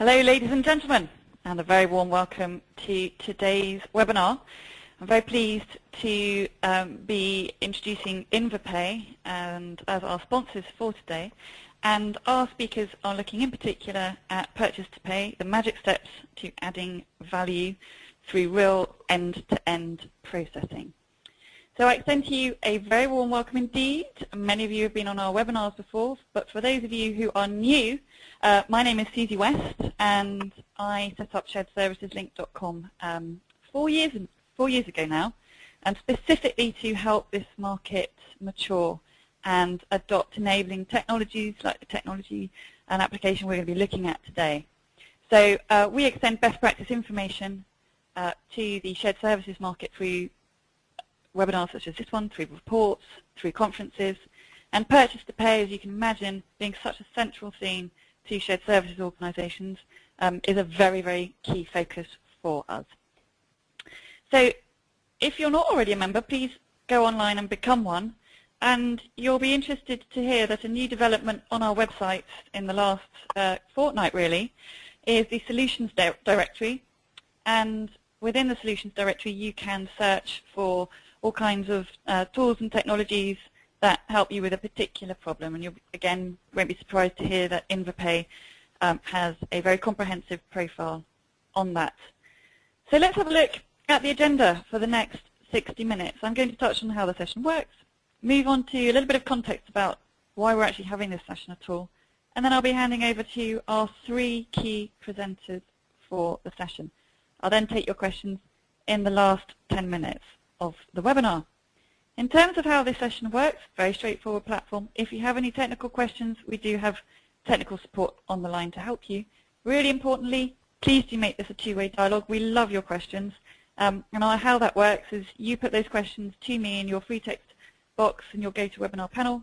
Hello, ladies and gentlemen, and a very warm welcome to today's webinar. I'm very pleased to be introducing Invapay and as our sponsors for today, and our speakers are looking in particular at purchase to pay, the magic steps to adding value through real end-to-end processing. So I extend to you a very warm welcome indeed. Many of you have been on our webinars before, but for those of you who are new, my name is Susie West, and I set up sharedserviceslink.com 4 years ago now, and specifically to help this market mature and adopt enabling technologies like the technology and application we're going to be looking at today. So we extend best practice information to the shared services market through webinars such as this one, through reports, through conferences, and purchase to pay, as you can imagine, being such a central theme to shared services organisations, is a very, very key focus for us. So if you're not already a member, please go online and become one, and you'll be interested to hear that a new development on our website in the last fortnight really is the Solutions Directory, and within the Solutions Directory you can search for all kinds of tools and technologies that help you with a particular problem. And you, again, won't be surprised to hear that Invapay has a very comprehensive profile on that. So let's have a look at the agenda for the next 60 minutes. I'm going to touch on how the session works, move on to a little bit of context about why we're actually having this session at all, and then I'll be handing over to our 3 key presenters for the session. I'll then take your questions in the last 10 minutes of the webinar. In terms of how this session works, very straightforward platform. If you have any technical questions, we do have technical support on the line to help you. Really importantly, please do make this a two-way dialogue. We love your questions. And how that works is you put those questions to me in your free text box in your GoToWebinar panel.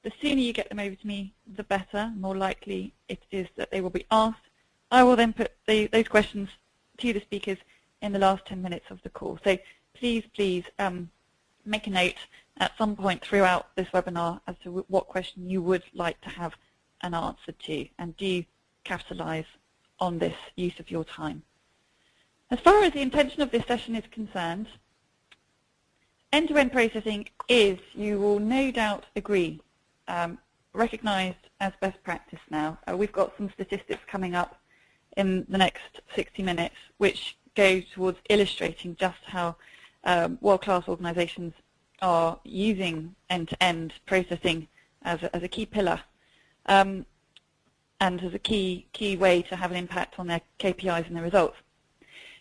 The sooner you get them over to me, the better. More likely it is that they will be asked. I will then put those questions to the speakers in the last 10 minutes of the call. So please make a note at some point throughout this webinar as to what question you would like to have an answer to, and do capitalize on this use of your time. As far as the intention of this session is concerned, end-to-end processing is, you will no doubt agree, recognized as best practice now. We've got some statistics coming up in the next 60 minutes which go towards illustrating just how world-class organizations are using end-to-end processing as a key pillar and as a key way to have an impact on their KPIs and their results.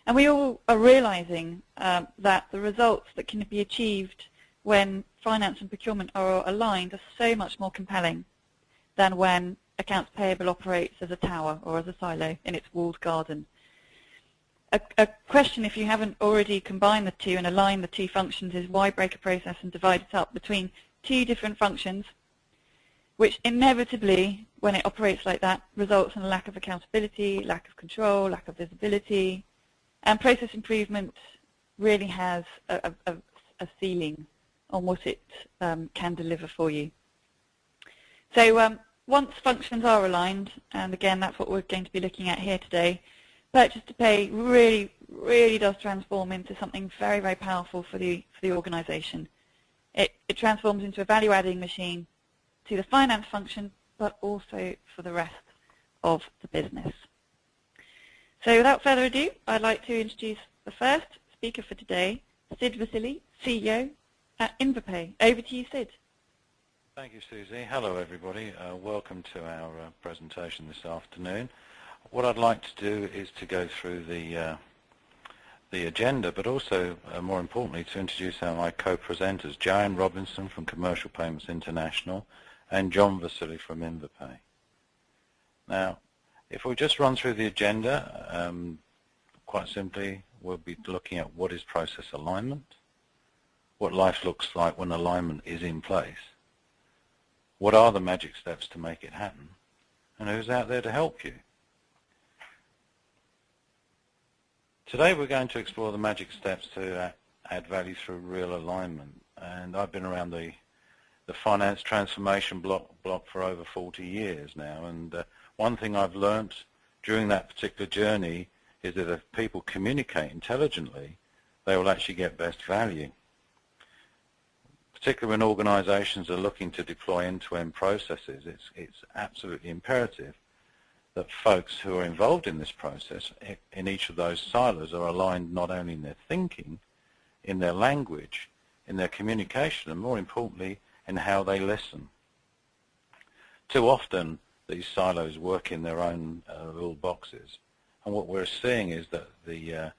And we all are realizing that the results that can be achieved when finance and procurement are aligned are so much more compelling than when accounts payable operates as a tower or as a silo in its walled garden. A question, if you haven't already combined the two and aligned the two functions, is why break a process and divide it up between 2 different functions, which inevitably, when it operates like that, results in a lack of accountability, lack of control, lack of visibility, and process improvement really has a ceiling on what it can deliver for you. So once functions are aligned, and again that's what we're going to be looking at here today, purchase to pay really does transform into something very, very powerful for the organization. It transforms into a value-adding machine to the finance function, but also for the rest of the business. So without further ado, I'd like to introduce the first speaker for today, Sid Vasili, CEO at Invapay. Over to you, Sid. Thank you, Susie. Hello, everybody. Welcome to our presentation this afternoon. What I'd like to do is to go through the agenda, but also, more importantly, to introduce my co-presenters, Joanne Robinson from Commercial Payments International and John Vasili from Invapay. Now, if we just run through the agenda, quite simply, we'll be looking at what is process alignment, what life looks like when alignment is in place, what are the magic steps to make it happen, and who's out there to help you. Today we're going to explore the magic steps to add value through real alignment, and I've been around the finance transformation block for over 40 years now, and one thing I've learnt during that particular journey is that if people communicate intelligently, they will actually get best value. Particularly when organisations are looking to deploy end-to-end processes, it's absolutely imperative that folks who are involved in this process in each of those silos are aligned not only in their thinking, in their language, in their communication, and more importantly, in how they listen. Too often, these silos work in their own little boxes, and what we're seeing is that the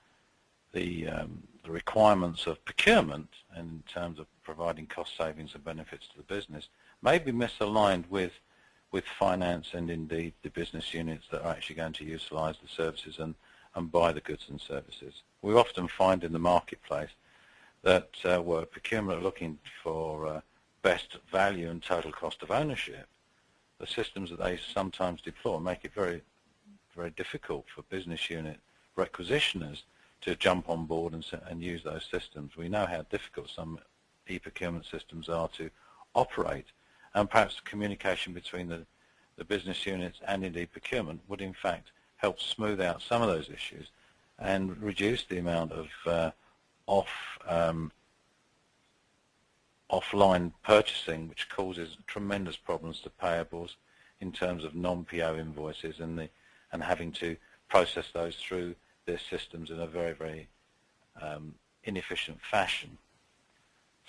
requirements of procurement, in terms of providing cost savings and benefits to the business, may be misaligned with finance and indeed the business units that are actually going to utilise the services and buy the goods and services. We often find in the marketplace that where procurement are looking for best value and total cost of ownership, the systems that they sometimes deploy make it very, very difficult for business unit requisitioners to jump on board and use those systems. We know how difficult some e-procurement systems are to operate, and perhaps communication between the business units and indeed procurement would in fact help smooth out some of those issues and reduce the amount of offline purchasing, which causes tremendous problems to payables in terms of non-PO invoices and having to process those through their systems in a very, very inefficient fashion.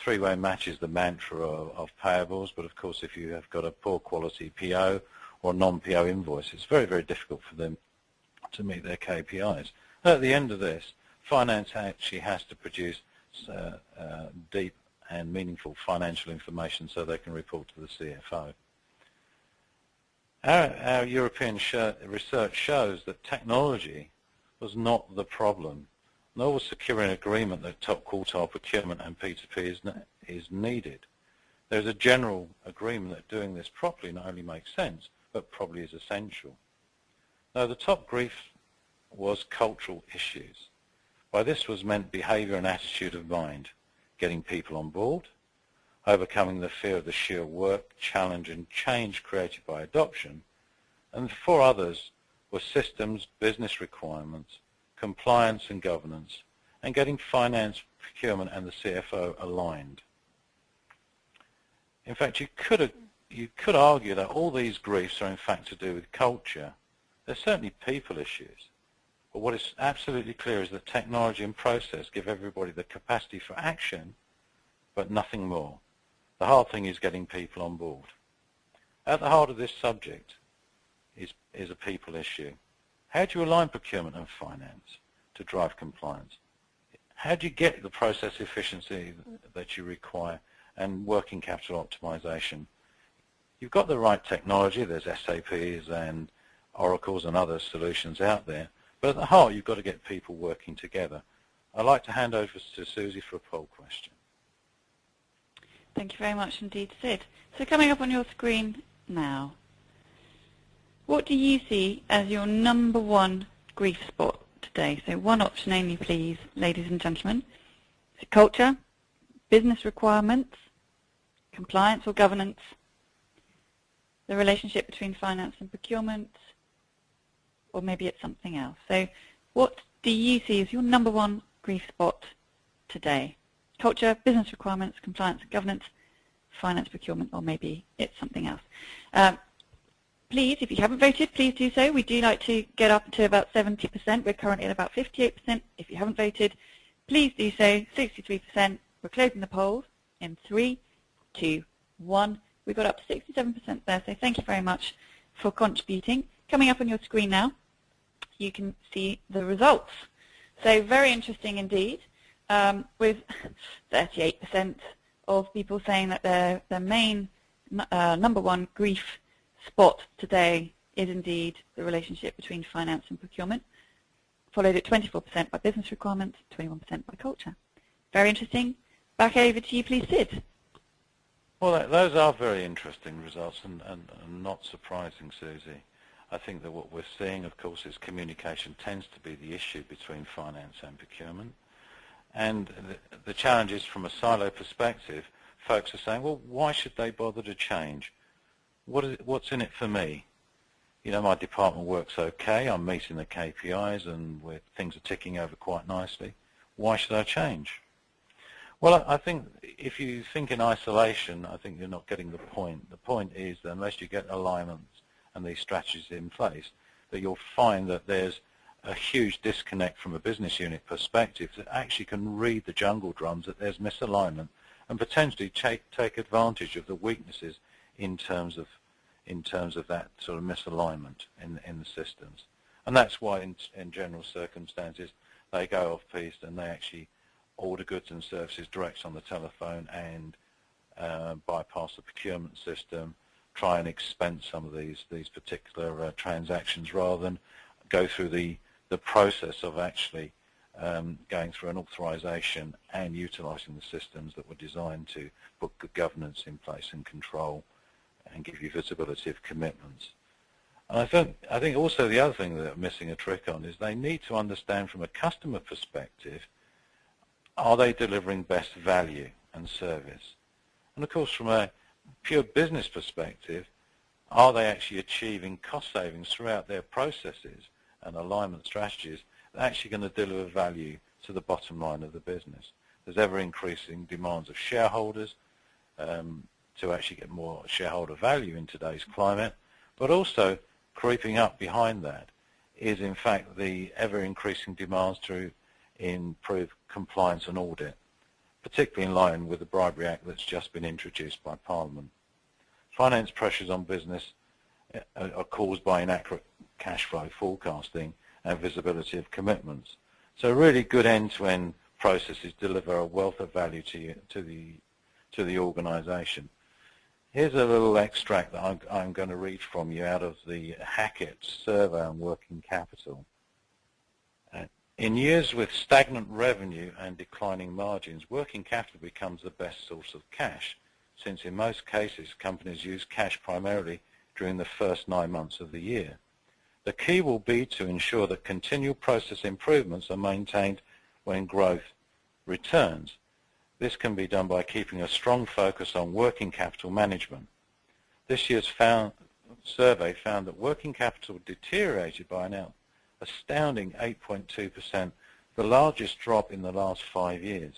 Three-way match is the mantra of payables, but of course if you have got a poor quality PO or non-PO invoice, it's very, very difficult for them to meet their KPIs. At the end of this, finance actually has to produce deep and meaningful financial information so they can report to the CFO. Our European research shows that technology was not the problem, nor was securing agreement that top quartile procurement and P2P is needed. There's a general agreement that doing this properly not only makes sense, but probably is essential. Now, the top grief was cultural issues. By this was meant behaviour and attitude of mind, getting people on board, overcoming the fear of the sheer work, challenge and change created by adoption, and for others were systems, business requirements, compliance and governance, and getting finance, procurement and the CFO aligned. In fact, you could argue that all these griefs are in fact to do with culture. They're certainly people issues. But what is absolutely clear is that technology and process give everybody the capacity for action, but nothing more. The hard thing is getting people on board. At the heart of this subject is a people issue. How do you align procurement and finance to drive compliance? How do you get the process efficiency that you require and working capital optimization? You've got the right technology. There's SAPs and Oracles and other solutions out there. But at the heart, you've got to get people working together. I'd like to hand over to Susie for a poll question. Thank you very much indeed, Sid. So coming up on your screen now, what do you see as your number one grief spot today? So one option only, please, ladies and gentlemen. Is it culture, business requirements, compliance or governance, the relationship between finance and procurement, or maybe it's something else? So what do you see as your number one grief spot today? Culture, business requirements, compliance and governance, finance, procurement, or maybe it's something else. Please, if you haven't voted, please do so. We do like to get up to about 70%. We're currently at about 58%. If you haven't voted, please do so. 63%. We're closing the polls in 3, 2, 1. We got up to 67% there, so thank you very much for contributing. Coming up on your screen now, you can see the results. So very interesting indeed, with 38% of people saying that their main number one grief spot today is indeed the relationship between finance and procurement, followed at 24% by business requirements, 21% by culture. Very interesting. Back over to you, please, Sid. Well, those are very interesting results and not surprising, Susie. I think that what we're seeing, of course, is communication tends to be the issue between finance and procurement. And the challenge is, from a silo perspective, folks are saying, well, why should they bother to change? What's in it for me? you know, my department works okay, I'm meeting the KPIs and things are ticking over quite nicely. Why should I change? Well, I think if you think in isolation, I think you're not getting the point. The point is that unless you get alignments and these strategies in place, that you'll find that there's a huge disconnect from a business unit perspective that actually can read the jungle drums, that there's misalignment, and potentially take advantage of the weaknesses in terms of that sort of misalignment in the systems. And that's why in general circumstances they go off-piste and they actually order goods and services direct on the telephone and bypass the procurement system, try and expense some of these particular transactions rather than go through the process of actually going through an authorization and utilizing the systems that were designed to put good governance in place and control and give you visibility of commitments. And I think also the other thing that they're missing a trick on is they need to understand from a customer perspective, are they delivering best value and service? And of course from a pure business perspective, are they actually achieving cost savings throughout their processes and alignment strategies that are actually going to deliver value to the bottom line of the business? There's ever increasing demands of shareholders to actually get more shareholder value in today's climate, but also creeping up behind that is in fact the ever increasing demands to improve compliance and audit, particularly in line with the Bribery Act that's just been introduced by Parliament. Finance pressures on business are caused by inaccurate cash flow forecasting and visibility of commitments. So really good end-to-end processes deliver a wealth of value to the organisation. Here's a little extract that I'm going to read from you out of the Hackett survey on working capital. In years with stagnant revenue and declining margins, working capital becomes the best source of cash, since in most cases companies use cash primarily during the first 9 months of the year. The key will be to ensure that continual process improvements are maintained when growth returns. This can be done by keeping a strong focus on working capital management. This year's survey found that working capital deteriorated by an astounding 8.2%, the largest drop in the last 5 years.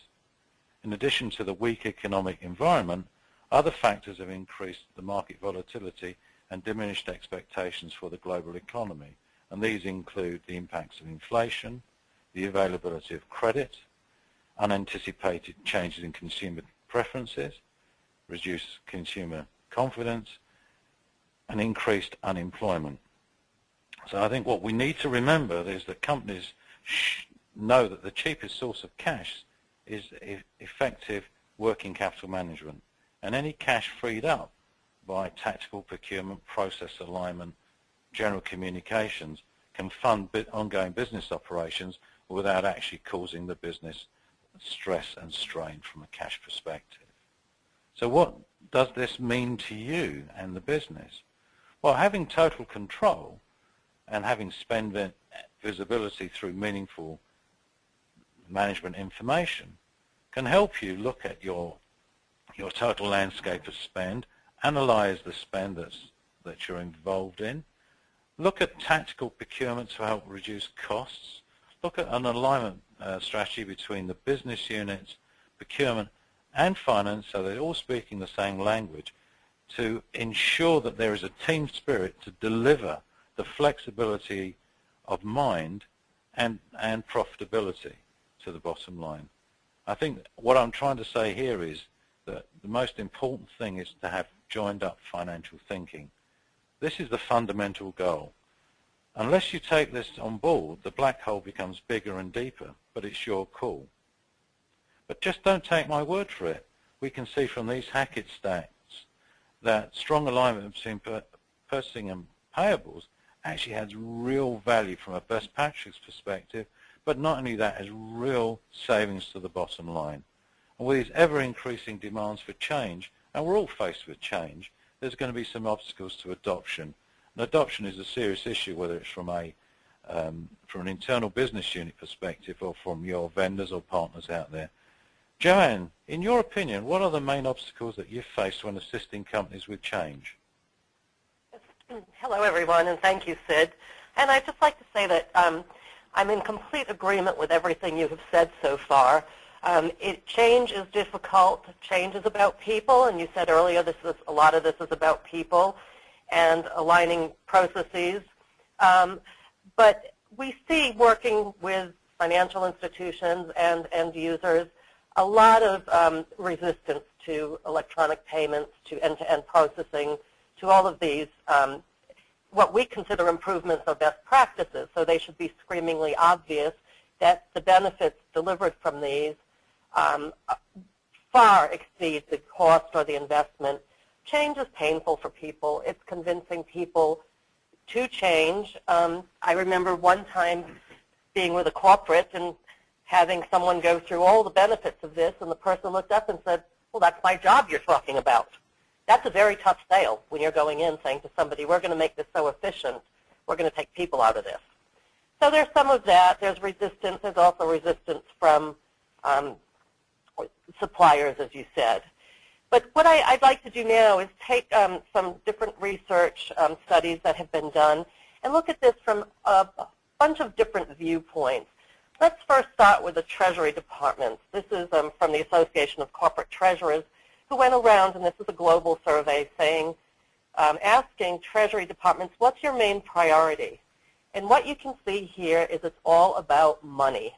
In addition to the weak economic environment, other factors have increased the market volatility and diminished expectations for the global economy, and these include the impacts of inflation, the availability of credit, unanticipated changes in consumer preferences, reduced consumer confidence, and increased unemployment. So I think what we need to remember is that companies know that the cheapest source of cash is effective working capital management, and any cash freed up by tactical procurement, process alignment, general communications can fund ongoing business operations without actually causing the business stress and strain from a cash perspective. So what does this mean to you and the business? Well, having total control and having spend visibility through meaningful management information can help you look at your total landscape of spend, analyze the spend that you're involved in, look at tactical procurement to help reduce costs, look at an alignment strategy between the business units, procurement and finance so they're all speaking the same language to ensure that there is a team spirit to deliver the flexibility of mind and profitability to the bottom line. I think what I'm trying to say here is that the most important thing is to have joined up financial thinking. This is the fundamental goal. Unless you take this on board, the black hole becomes bigger and deeper, but it's your call. But just don't take my word for it. We can see from these Hackett stats that strong alignment between purchasing and payables actually has real value from a best practice perspective, but not only that, has real savings to the bottom line. And with these ever-increasing demands for change, and we're all faced with change, there's going to be some obstacles to adoption. And adoption is a serious issue, whether it's from an internal business unit perspective or from your vendors or partners out there. Joanne, in your opinion, what are the main obstacles that you've faced when assisting companies with change? Hello, everyone, and thank you, Sid. And I'd just like to say that I'm in complete agreement with everything you have said so far. Change is difficult. Change is about people, and you said earlier a lot of this is about people and aligning processes. But we see working with financial institutions and end users a lot of resistance to electronic payments, to end-to-end processing, to all of these what we consider improvements or best practices. So they should be screamingly obvious that the benefits delivered from these far exceed the cost or the investment. Change is painful for people. It's convincing people to change. I remember one time being with a corporate and having someone go through all the benefits of this, and the person looked up and said, well, that's my job you're talking about. That's a very tough sale when you're going in saying to somebody, we're going to make this so efficient, we're going to take people out of this. So there's some of that. There's resistance. There's also resistance from suppliers, as you said. But what I'd like to do now is take some different research studies that have been done and look at this from a bunch of different viewpoints. Let's first start with the Treasury Department. This is from the Association of Corporate Treasurers, who went around, and this is a global survey, saying, asking Treasury Departments, what's your main priority? And what you can see here is it's all about money.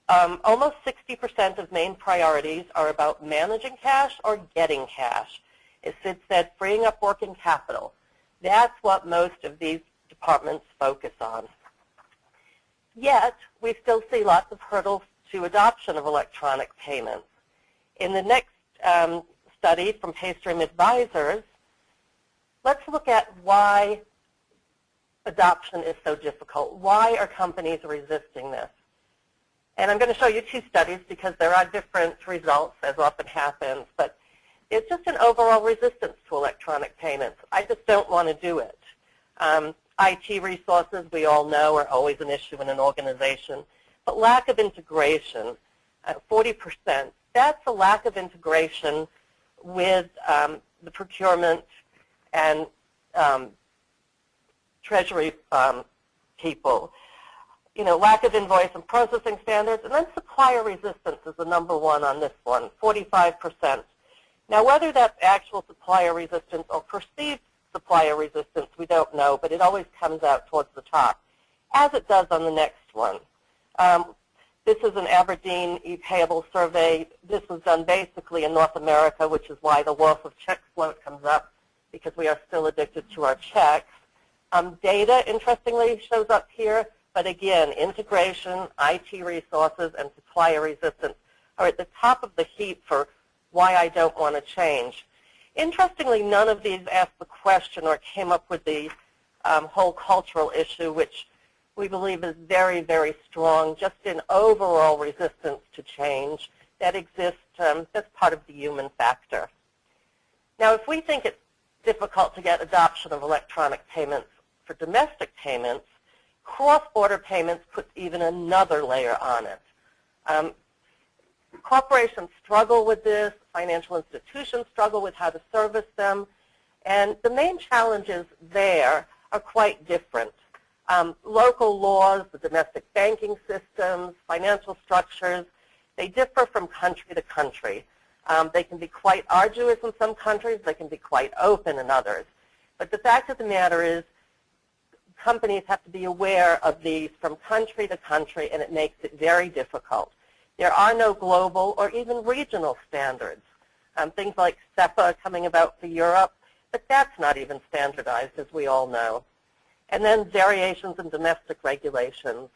Almost 60% of main priorities are about managing cash or getting cash. As Sid said, freeing up working capital. That's what most of these departments focus on. Yet, we still see lots of hurdles to adoption of electronic payments. In the next study from Paystream Advisors, let's look at why adoption is so difficult. Why are companies resisting this? And I'm going to show you two studies because there are different results, as often happens, but it's just an overall resistance to electronic payments. I just don't want to do it. IT resources, we all know, are always an issue in an organization, but lack of integration, 40%, that's a lack of integration with the procurement and treasury people. You know, lack of invoice and processing standards, and then supplier resistance is the number one on this one, 45%. Now, whether that's actual supplier resistance or perceived supplier resistance, we don't know, but it always comes out towards the top, as it does on the next one. This is an Aberdeen e-payable survey. This was done basically in North America, which is why the loss of check float comes up, because we are still addicted to our checks. Data, interestingly, shows up here, but again, integration, IT resources, and supplier resistance are at the top of the heap for why I don't want to change. Interestingly, none of these asked the question or came up with the whole cultural issue, which we believe is very, very strong, just in overall resistance to change that exists. That's part of the human factor. Now, if we think it's difficult to get adoption of electronic payments for domestic payments, cross-border payments puts even another layer on it. Corporations struggle with this. Financial institutions struggle with how to service them. And the main challenges there are quite different. Local laws, the domestic banking systems, financial structures, they differ from country to country. They can be quite arduous in some countries. They can be quite open in others. But the fact of the matter is companies have to be aware of these from country to country, and it makes it very difficult. There are no global or even regional standards. Things like SEPA coming about for Europe, but that's not even standardized, as we all know. And then variations in domestic regulations.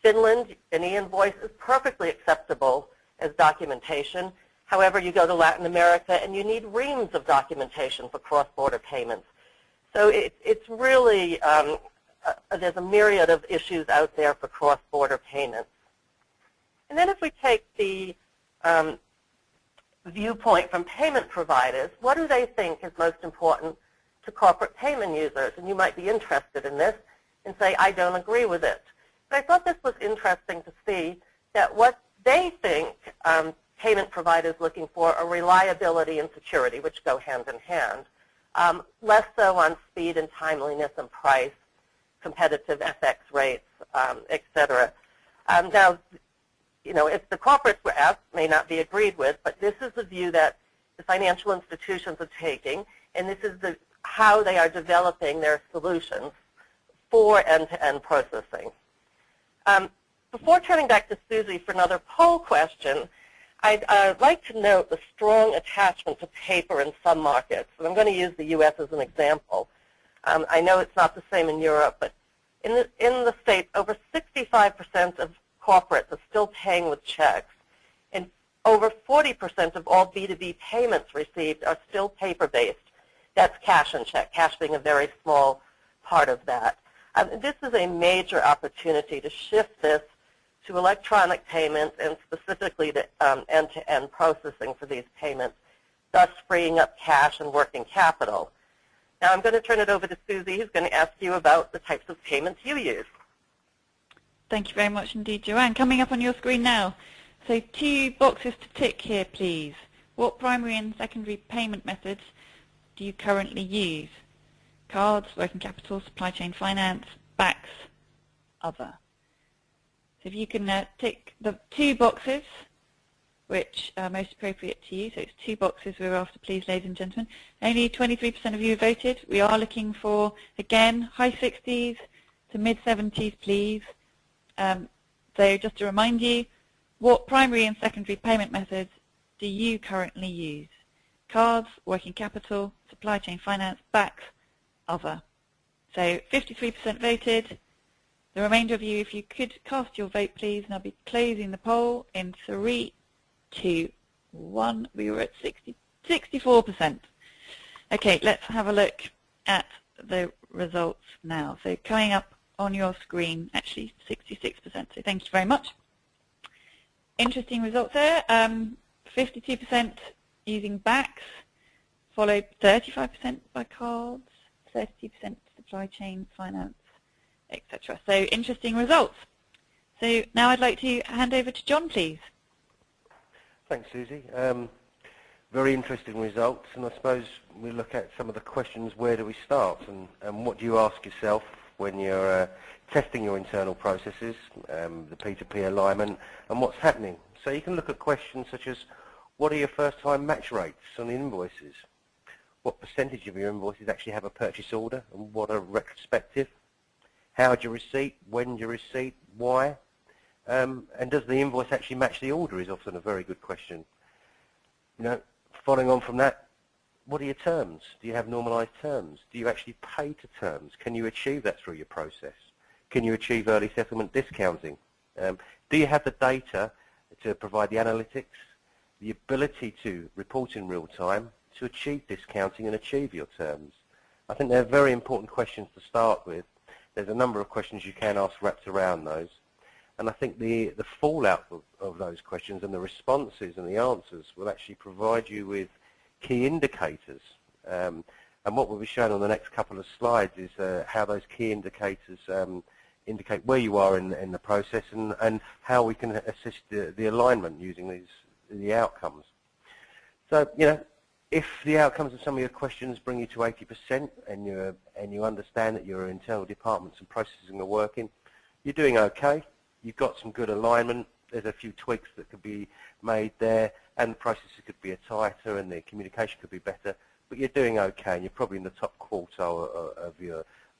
Finland, an e-invoice is perfectly acceptable as documentation. However, you go to Latin America and you need reams of documentation for cross-border payments. So it's really, there's a myriad of issues out there for cross-border payments. And then if we take the viewpoint from payment providers, what do they think is most important to corporate payment users? And you might be interested in this and say, I don't agree with it. But I thought this was interesting to see that what they think payment providers looking for are reliability and security, which go hand in hand. less so on speed and timeliness and price, competitive FX rates, et cetera. Now, if the corporates were asked, may not be agreed with, but this is the view that the financial institutions are taking, and this is how they are developing their solutions for end-to-end processing. Before turning back to Susie for another poll question, I'd like to note the strong attachment to paper in some markets. And I'm going to use the U.S. as an example. I know it's not the same in Europe, but in the States, over 65% of corporates are still paying with checks. And over 40% of all B2B payments received are still paper-based. That's cash and check, cash being a very small part of that. This is a major opportunity to shift this to electronic payments and specifically to end-to-end processing for these payments, thus freeing up cash and working capital. Now I'm going to turn it over to Susie, who's going to ask you about the types of payments you use. Thank you very much indeed, Joanne. Coming up on your screen now. So 2 boxes to tick here, please. What primary and secondary payment methods do you currently use? Cards, working capital, supply chain finance, BACS, other. So if you can tick the 2 boxes which are most appropriate to you. So it's 2 boxes we're after, please, ladies and gentlemen. Only 23% of you have voted. We are looking for, again, high 60s to mid 70s, please. So just to remind you, what primary and secondary payment methods do you currently use? Cards, working capital, supply chain finance, BACS, other. So 53% voted. The remainder of you, if you could cast your vote, please, and I'll be closing the poll in 3, 2, 1. We were at 64%. Okay, let's have a look at the results now. So coming up on your screen, actually 66%. So thank you very much. Interesting results there. 52% using BACS, followed 35% by cards, 32% supply chain finance, etc. So interesting results. So now I'd like to hand over to John, please. Thanks, Susie. Very interesting results, and I suppose we look at some of the questions. Where do we start, and what do you ask yourself when you're testing your internal processes, the P2P alignment, and what's happening? So you can look at questions such as, what are your first-time match rates on the invoices? What percentage of your invoices actually have a purchase order, and what are retrospective? How'd you receipt? When'd you receipt? Why? And does the invoice actually match the order is often a very good question. Following on from that, what are your terms? Do you have normalized terms? Do you actually pay to terms? Can you achieve that through your process? Can you achieve early settlement discounting? Do you have the data to provide the analytics, the ability to report in real time, to achieve discounting and achieve your terms? I think they're very important questions to start with. There's a number of questions you can ask wrapped around those. And I think the fallout of those questions and the responses and the answers will actually provide you with key indicators. And what we'll be showing on the next couple of slides is how those key indicators indicate where you are in the process and how we can assist the alignment using the outcomes. So, if the outcomes of some of your questions bring you to 80% and you understand that your internal departments and processing are working, you're doing okay. You've got some good alignment. There's a few tweaks that could be made there, and the processes could be tighter and the communication could be better, but you're doing okay, and you're probably in the top quartile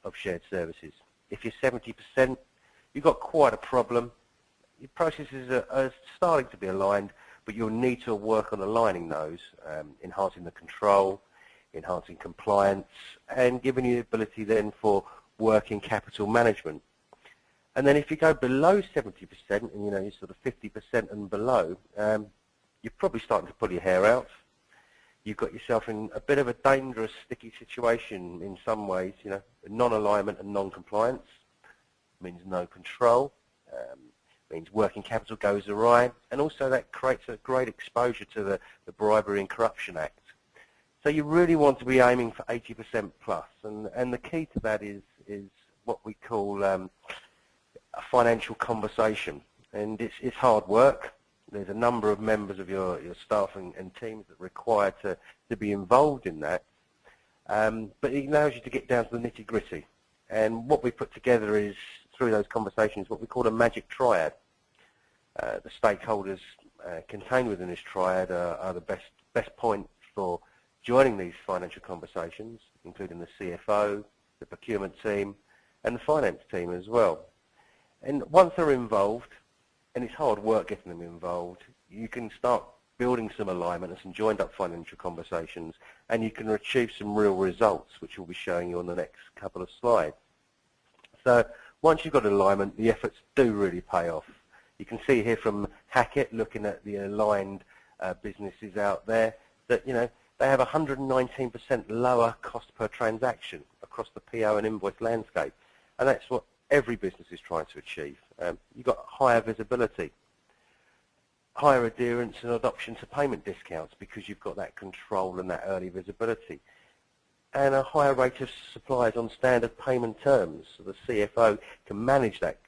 of shared services. If you're 70%, you've got quite a problem. Your processes are starting to be aligned, but you'll need to work on aligning those, enhancing the control, enhancing compliance, and giving you the ability then for working capital management. And then if you go below 70%, and you're sort of 50% and below, you're probably starting to pull your hair out. You've got yourself in a bit of a dangerous, sticky situation in some ways. Non-alignment and non-compliance means no control, means working capital goes awry, and also that creates a great exposure to the Bribery and Corruption Act. So you really want to be aiming for 80% plus, and the key to that is what we call a financial conversation, and it's hard work. There's a number of members of your staff and teams that are required to be involved in that, but it allows you to get down to the nitty-gritty. And what we put together is, through those conversations, what we call a magic triad. The stakeholders contained within this triad are the best point for joining these financial conversations, including the CFO, the procurement team, and the finance team as well. And once they're involved, and it's hard work getting them involved, you can start building some alignment and some joined up financial conversations, and you can achieve some real results, which we'll be showing you on the next couple of slides. So once you've got alignment, the efforts do really pay off. You can see here from Hackett, looking at the aligned businesses out there, that they have 119% lower cost per transaction across the PO and invoice landscape, and that's what every business is trying to achieve. You've got higher visibility, higher adherence and adoption to payment discounts because you've got that control and that early visibility, and a higher rate of suppliers on standard payment terms. So the CFO can manage that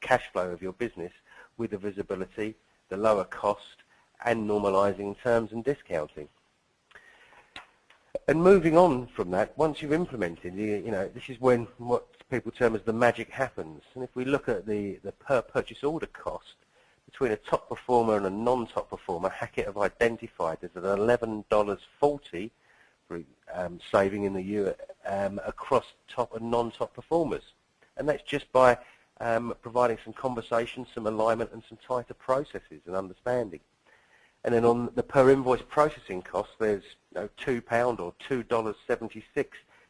cash flow of your business with the visibility, the lower cost, and normalising terms and discounting. And moving on from that, once you've implemented, this is when what people term as the magic happens. And if we look at the per purchase order cost between a top performer and a non-top performer, Hackett have identified there's an $11.40 saving in the year across top and non-top performers. And that's just by providing some conversation, some alignment, and some tighter processes and understanding. And then on the per invoice processing cost, there's £2 or $2.76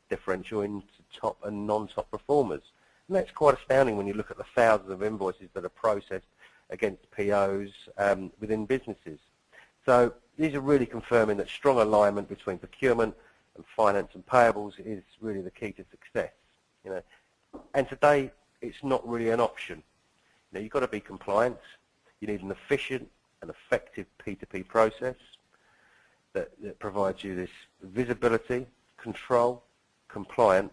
differential into top and non-top performers. And that's quite astounding when you look at the thousands of invoices that are processed against POs within businesses. So these are really confirming that strong alignment between procurement and finance and payables is really the key to success. And today it's not really an option. You've got to be compliant. You need an efficient and effective P2P process that provides you this visibility, control, compliance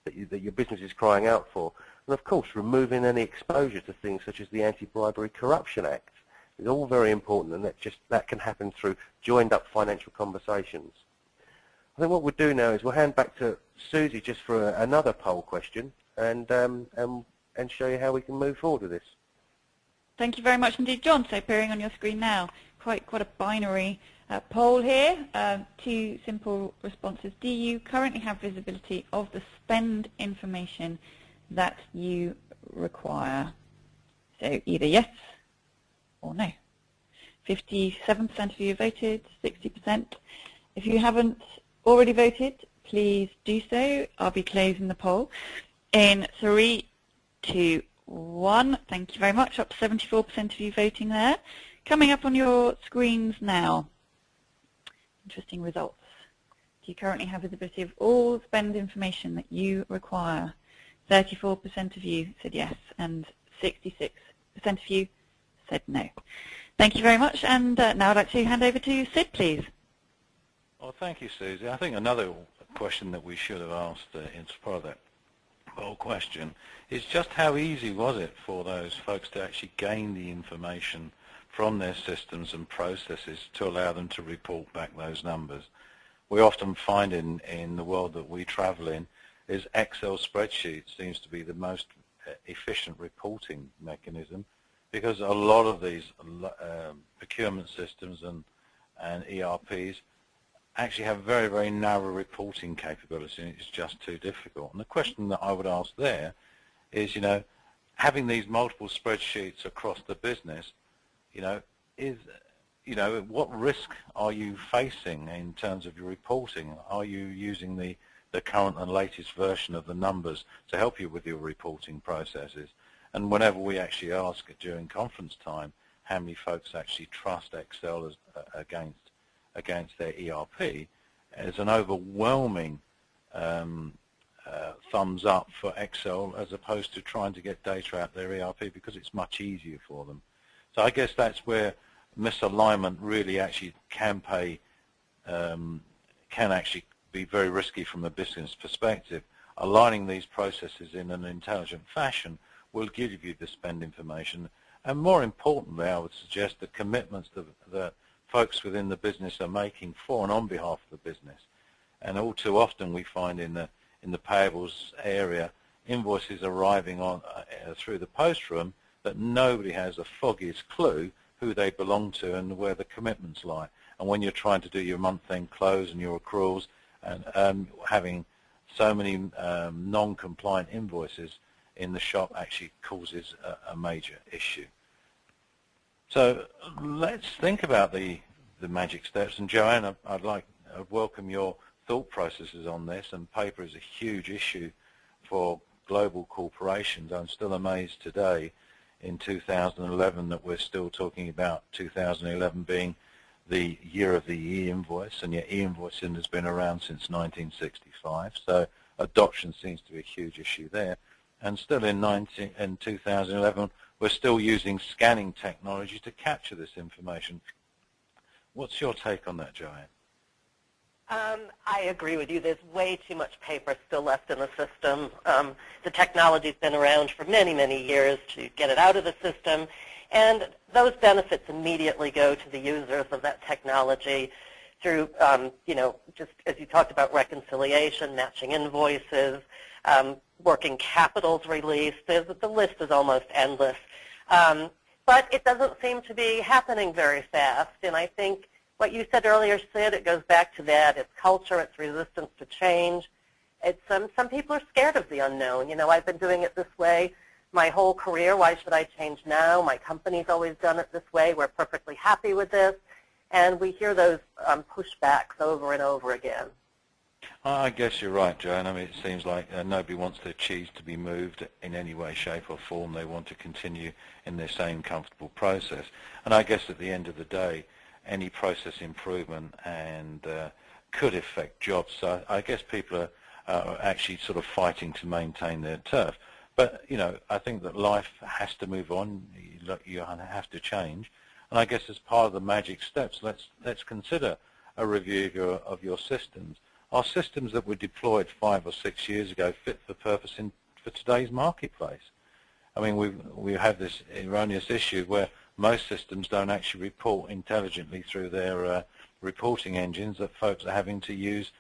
that your business is crying out for. And of course, removing any exposure to things such as the Anti-Bribery Corruption Act is all very important, and that can happen through joined up financial conversations. I think what we'll do now is we'll hand back to Susie just for another poll question and show you how we can move forward with this. Thank you very much indeed, John. So appearing on your screen now, quite a binary poll here. Two simple responses. Do you currently have visibility of the spend information that you require? So either yes or no. 57% of you voted, 60%. If you haven't already voted, please do so. I'll be closing the poll in 3, 2, 1. Thank you very much. Up to 74% of you voting there. Coming up on your screens now. Interesting results. Do you currently have visibility of all spend information that you require? 34% of you said yes, and 66% of you said no. Thank you very much, and now I'd like to hand over to Sid, please. Well, thank you, Susie. I think another question that we should have asked as part of that whole question is just how easy was it for those folks to actually gain the information from their systems and processes to allow them to report back those numbers. We often find in the world that we travel in is Excel spreadsheets seems to be the most efficient reporting mechanism, because a lot of these procurement systems and ERPs actually have very, very narrow reporting capability, and it's just too difficult. And the question that I would ask there is, having these multiple spreadsheets across the business, what risk are you facing in terms of your reporting? Are you using the current and latest version of the numbers to help you with your reporting processes? And whenever we actually ask during conference time how many folks actually trust Excel against their ERP, there's an overwhelming thumbs up for Excel as opposed to trying to get data out their ERP, because it's much easier for them. So I guess that's where misalignment really actually can actually be very risky from a business perspective. Aligning these processes in an intelligent fashion will give you the spend information, and more importantly, I would suggest the commitments that folks within the business are making for and on behalf of the business. And all too often we find in the payables area invoices arriving on through the post room that nobody has the foggiest clue who they belong to and where the commitments lie. And when you're trying to do your month-end close and your accruals, and having so many non-compliant invoices in the shop actually causes a major issue. So let's think about the magic steps. And Joanne, I'd welcome your thought processes on this. And paper is a huge issue for global corporations. I'm still amazed today in 2011 that we're still talking about 2011 being the year of the e-invoice, and yet e-invoicing has been around since 1965. So adoption seems to be a huge issue there. And still in 2011, we're still using scanning technology to capture this information. What's your take on that, Joanne? I agree with you. There's way too much paper still left in the system. The technology's been around for many, many years to get it out of the system, and those benefits immediately go to the users of that technology through, just as you talked about, reconciliation, matching invoices, working capital's released. The list is almost endless. But it doesn't seem to be happening very fast, and I think what you said earlier, Sid, it goes back to that. It's culture, it's resistance to change. It's some people are scared of the unknown. I've been doing it this way my whole career. Why should I change now? My company's always done it this way. We're perfectly happy with this. And we hear those pushbacks over and over again. I guess you're right, Joanne. I mean, it seems like nobody wants their cheese to be moved in any way, shape or form. They want to continue in their same comfortable process. And I guess at the end of the day, any process improvement and could affect jobs. So I guess people are actually sort of fighting to maintain their turf. But, I think that life has to move on. You have to change. And I guess as part of the magic steps, let's consider a review of your systems. Are systems that were deployed 5 or 6 years ago fit for purpose for today's marketplace? I mean, we have this erroneous issue where most systems don't actually report intelligently through their reporting engines, that folks are having to use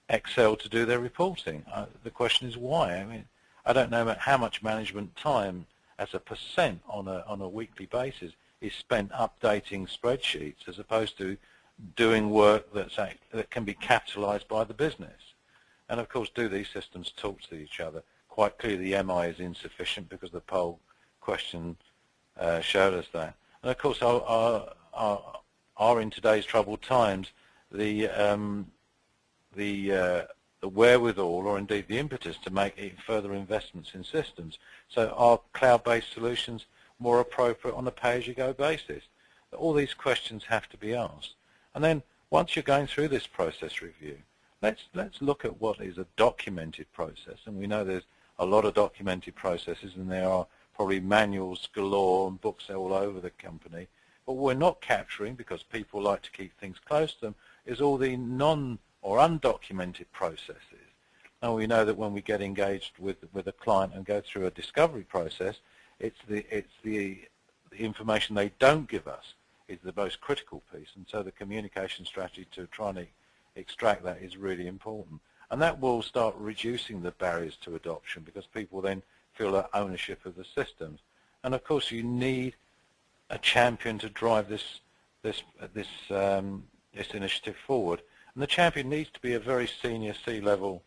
Excel to do their reporting. The question is why? I mean, I don't know how much management time as a percent on a weekly basis is spent updating spreadsheets as opposed to doing work that can be capitalized by the business. And of course, do these systems talk to each other? Quite clearly the MI is insufficient because the poll question showed us that. And of course, are in today's troubled times the wherewithal or indeed the impetus to make further investments in systems. So are cloud-based solutions more appropriate on a pay-as-you-go basis? All these questions have to be asked. And then once you're going through this process review, let's look at what is a documented process. And we know there's a lot of documented processes, and there are probably manuals galore and books all over the company. But what we're not capturing, because people like to keep things close to them, is all the non or undocumented processes. And we know that when we get engaged with a client and go through a discovery process, it's the information they don't give us is the most critical piece. And so the communication strategy to try and extract that is really important. And that will start reducing the barriers to adoption because people then feel that ownership of the systems. And of course, you need a champion to drive this initiative forward. And the champion needs to be a very senior C-level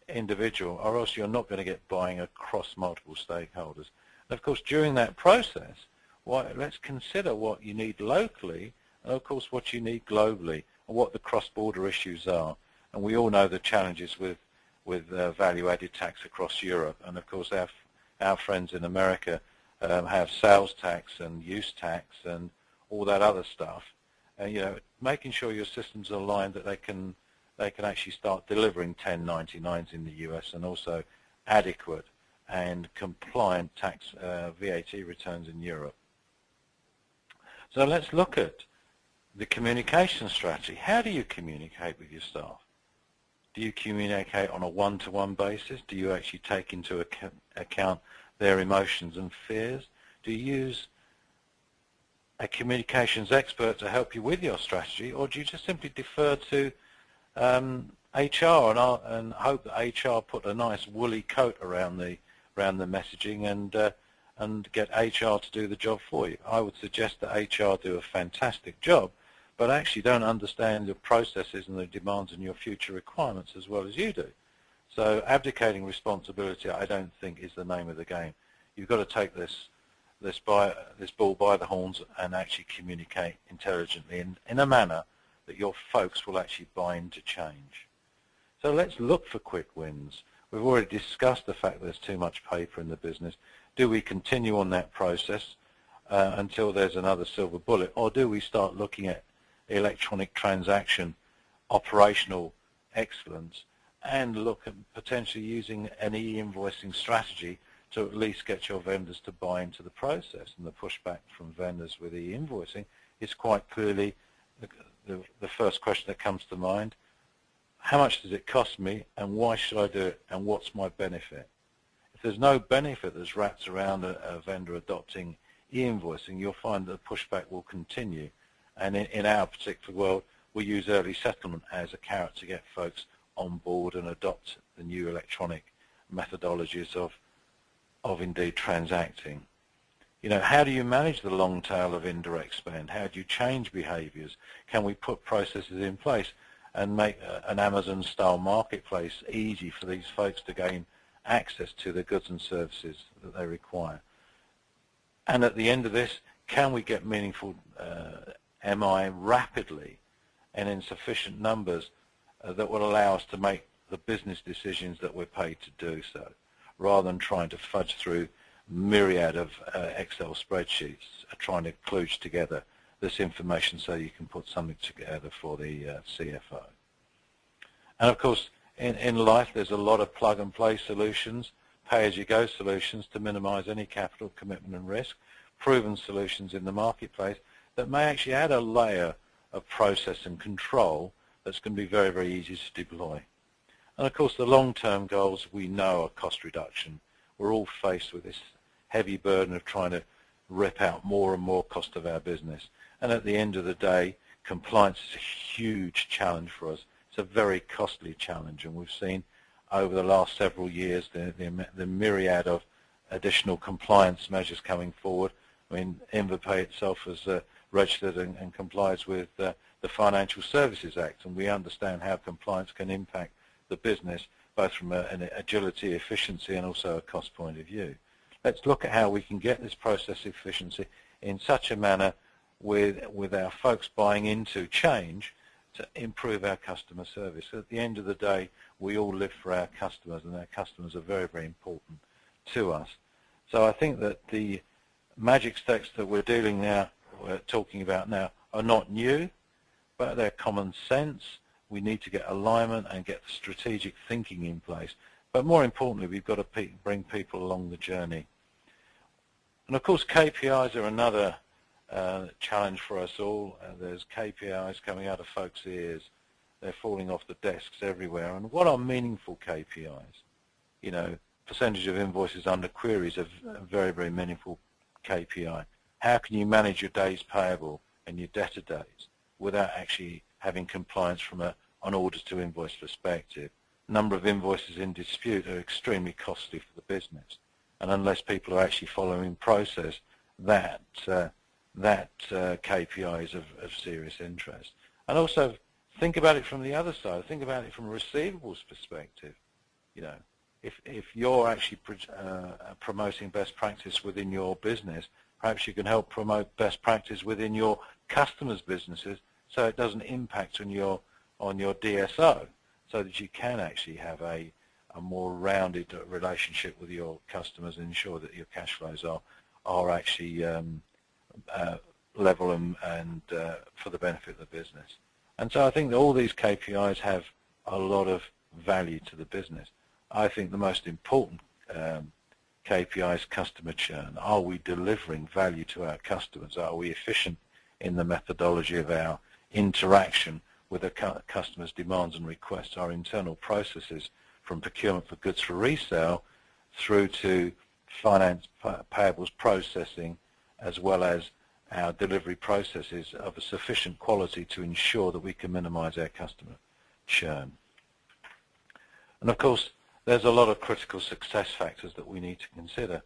individual, or else you're not going to get buying across multiple stakeholders. And of course, during that process, let's consider what you need locally, and of course what you need globally, and what the cross-border issues are. And we all know the challenges with value-added tax across Europe, and of course our friends in America have sales tax and use tax and all that other stuff. And making sure your systems are aligned that they can actually start delivering 1099s in the US and also adequate and compliant tax VAT returns in Europe. So let's look at the communication strategy. How do you communicate with your staff? Do you communicate on a one-to-one basis? Do you actually take into account their emotions and fears? Do you use a communications expert to help you with your strategy, or do you just simply defer to a HR, and hope that HR put a nice woolly coat around the messaging and get HR to do the job for you. I would suggest that HR do a fantastic job, but actually don't understand the processes and the demands and your future requirements as well as you do. So abdicating responsibility, I don't think, is the name of the game. You've got to take this bull by the horns and actually communicate intelligently in a manner that your folks will actually buy into change. So let's look for quick wins. We've already discussed the fact there's too much paper in the business. Do we continue on that process until there's another silver bullet, or do we start looking at electronic transaction operational excellence and look at potentially using an e-invoicing strategy to at least get your vendors to buy into the process? And the pushback from vendors with e-invoicing is quite clearly the first question that comes to mind. How much does it cost me, and why should I do it, and what's my benefit? If there's no benefit that's wrapped around a vendor adopting e-invoicing, you'll find that the pushback will continue. And in our particular world, we use early settlement as a carrot to get folks on board and adopt the new electronic methodologies of indeed transacting. You know, how do you manage the long tail of indirect spend? How do you change behaviors? Can we put processes in place and make an Amazon-style marketplace easy for these folks to gain access to the goods and services that they require? And at the end of this, can we get meaningful MI rapidly and in sufficient numbers that will allow us to make the business decisions that we're paid to do so, rather than trying to fudge through myriad of Excel spreadsheets, trying to kludge together this information so you can put something together for the CFO. And of course, in life, there's a lot of plug-and-play solutions, pay-as-you-go solutions to minimize any capital commitment and risk, proven solutions in the marketplace that may actually add a layer of process and control that's going to be very, very easy to deploy. And of course, the long-term goals we know are cost reduction. We're all faced with this heavy burden of trying to rip out more and more cost of our business. And at the end of the day, compliance is a huge challenge for us. It's a very costly challenge, and we've seen over the last several years the myriad of additional compliance measures coming forward. I mean, Invapay itself has registered and complies with the Financial Services Act, and we understand how compliance can impact the business, both from an agility, efficiency, and also a cost point of view. Let's look at how we can get this process efficiency in such a manner with our folks buying into change to improve our customer service. At the end of the day, we all live for our customers, and our customers are very, very important to us. So I think that the magic sticks that we're talking about now are not new, but they're common sense. We need to get alignment and get the strategic thinking in place. But more importantly, we've got to bring people along the journey. And of course, KPIs are another challenge for us all. There's KPIs coming out of folks' ears. They're falling off the desks everywhere. And what are meaningful KPIs? You know, percentage of invoices under queries is a very, very meaningful KPI. How can you manage your days payable and your debtor days without actually having compliance from an order to invoice perspective? Number of invoices in dispute are extremely costly for the business, and unless people are actually following process, that KPI is of serious interest. And also think about it from the other side. Think about it from a receivables perspective. You know, if you're actually promoting best practice within your business, perhaps you can help promote best practice within your customers' businesses, so it doesn't impact on your DSO, so that you can actually have a more rounded relationship with your customers and ensure that your cash flows are actually level and for the benefit of the business. And so I think that all these KPIs have a lot of value to the business. I think the most important KPI is customer churn. Are we delivering value to our customers? Are we efficient in the methodology of our interaction with the customer's demands and requests? Our internal processes, from procurement for goods for resale through to finance payables processing, as well as our delivery processes, of a sufficient quality to ensure that we can minimize our customer churn. And of course, there's a lot of critical success factors that we need to consider.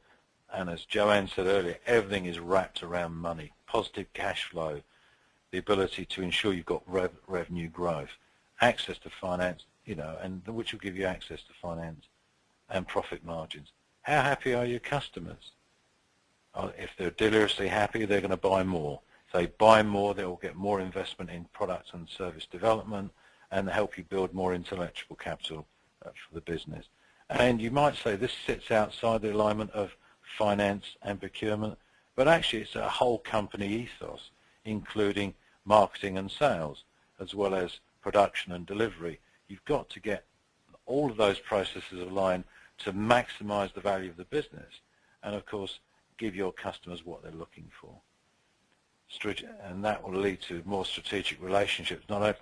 And as Joanne said earlier, everything is wrapped around money, positive cash flow, the ability to ensure you've got revenue growth, access to finance, and which will give you access to finance and profit margins. How happy are your customers? If they're deliriously happy, they're going to buy more. If they buy more, they will get more investment in product and service development and help you build more intellectual capital for the business. And you might say this sits outside the alignment of finance and procurement, but actually it's a whole company ethos, including marketing and sales, as well as production and delivery. You've got to get all of those processes aligned to maximize the value of the business and, of course, give your customers what they're looking for. And that will lead to more strategic relationships, not only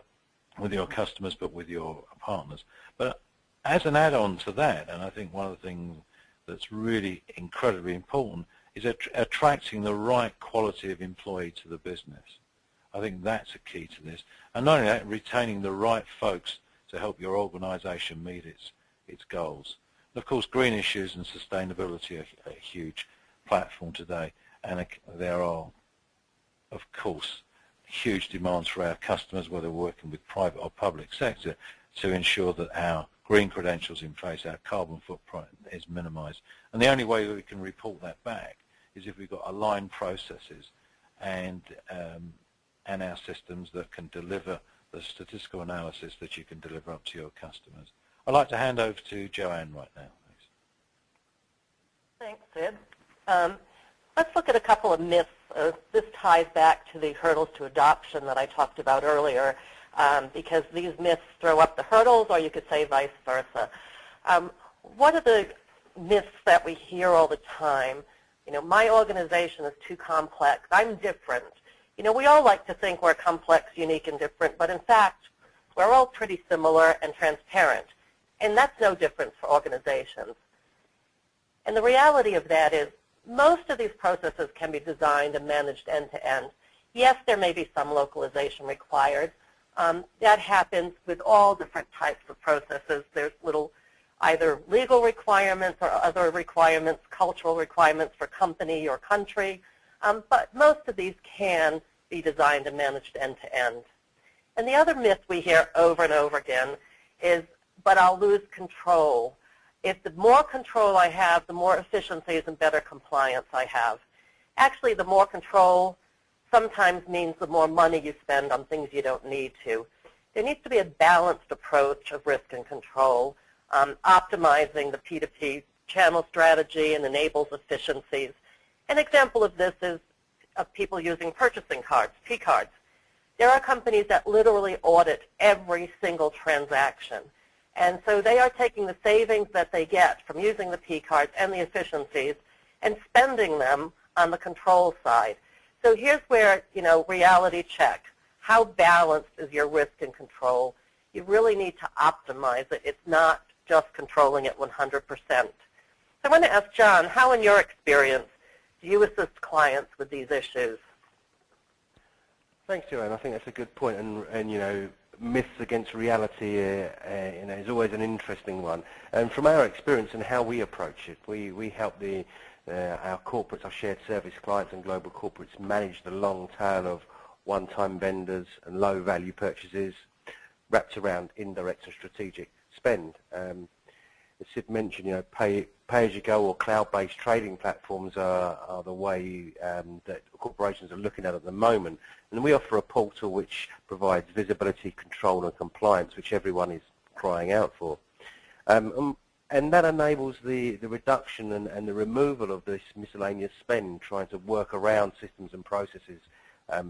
with your customers but with your partners. But as an add-on to that, and I think one of the things that's really incredibly important is attracting the right quality of employee to the business. I think that's a key to this. And not only that, retaining the right folks to help your organization meet its goals. And of course, green issues and sustainability are a huge platform today, and there are, of course, huge demands for our customers, whether working with private or public sector, to ensure that our green credentials in place, our carbon footprint is minimized. And the only way that we can report that back is if we've got aligned processes and our systems that can deliver the statistical analysis that you can deliver up to your customers. I'd like to hand over to Joanne right now. Thanks, Sid. Let's look at a couple of myths. This ties back to the hurdles to adoption that I talked about earlier, because these myths throw up the hurdles, or you could say vice versa. What are the myths that we hear all the time? My organization is too complex. I'm different. We all like to think we're complex, unique, and different, but in fact, we're all pretty similar and transparent, and that's no different for organizations. And the reality of that is most of these processes can be designed and managed end-to-end. Yes, there may be some localization required. That happens with all different types of processes. There's little either legal requirements or other requirements, cultural requirements for company or country, but most of these can be designed and managed end-to-end. And the other myth we hear over and over again is, but I'll lose control. If the more control I have, the more efficiencies and better compliance I have. Actually, the more control sometimes means the more money you spend on things you don't need to. There needs to be a balanced approach of risk and control, optimizing the P2P channel strategy and enables efficiencies. An example of this is of people using purchasing cards, P-cards. There are companies that literally audit every single transaction. And so they are taking the savings that they get from using the P-cards and the efficiencies and spending them on the control side. So here's where, reality check. How balanced is your risk and control? You really need to optimize it. It's not just controlling it 100%. So I want to ask John, how in your experience do you assist clients with these issues? Thanks, Joanne. I think that's a good point. And myths against reality is always an interesting one. And from our experience and how we approach it, we help our corporates, our shared service clients and global corporates manage the long tail of one-time vendors and low-value purchases wrapped around indirect and strategic spend. As Sid mentioned, pay-as-you-go or cloud-based trading platforms are the way that corporations are looking at the moment. And we offer a portal which provides visibility, control, and compliance, which everyone is crying out for. And that enables the reduction and the removal of this miscellaneous spend, trying to work around systems and processes,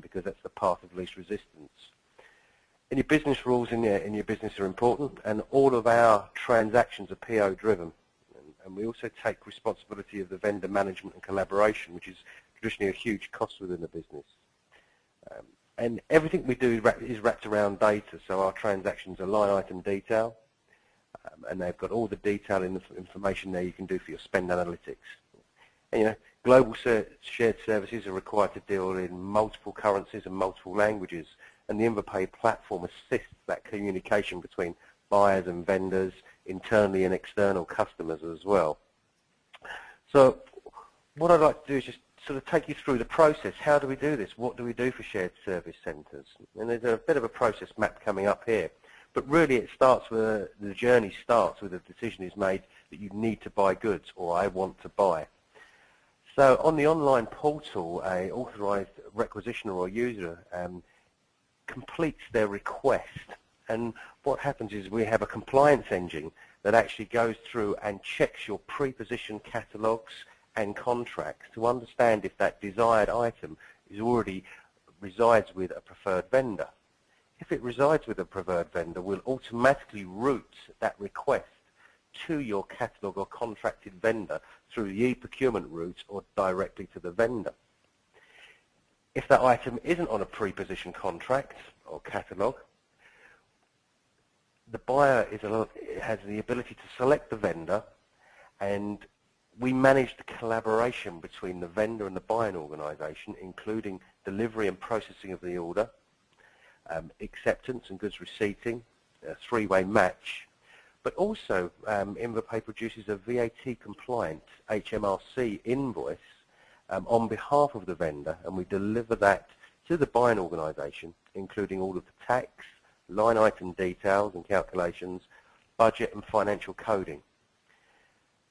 because that's the path of least resistance. And your business rules in your business are important, and all of our transactions are PO driven. And we also take responsibility of the vendor management and collaboration, which is traditionally a huge cost within the business. And everything we do is wrapped around data, so our transactions are line item detail, and they've got all the detail in the information there you can do for your spend analytics. And global shared services are required to deal in multiple currencies and multiple languages, and the Invapay platform assists that communication between buyers and vendors internally and external customers as well. So what I'd like to do is just sort of take you through the process. How do we do this? What do we do for shared service centres? And there's a bit of a process map coming up here. But really it starts with, the journey starts with a decision is made that you need to buy goods, or I want to buy. So on the online portal, a authorised requisitioner or user completes their request. And what happens is we have a compliance engine that actually goes through and checks your pre-positioned catalogues and contracts to understand if that desired item is already resides with a preferred vendor. If it resides with a preferred vendor, we'll automatically route that request to your catalogue or contracted vendor through the e-procurement route or directly to the vendor. If that item isn't on a pre-positioned contract or catalogue, the buyer has the ability to select the vendor, and we manage the collaboration between the vendor and the buying organisation, including delivery and processing of the order, acceptance and goods receipting, a three-way match. But also, Invapay produces a VAT-compliant HMRC invoice on behalf of the vendor, and we deliver that to the buying organisation, including all of the tax, line item details and calculations, budget and financial coding.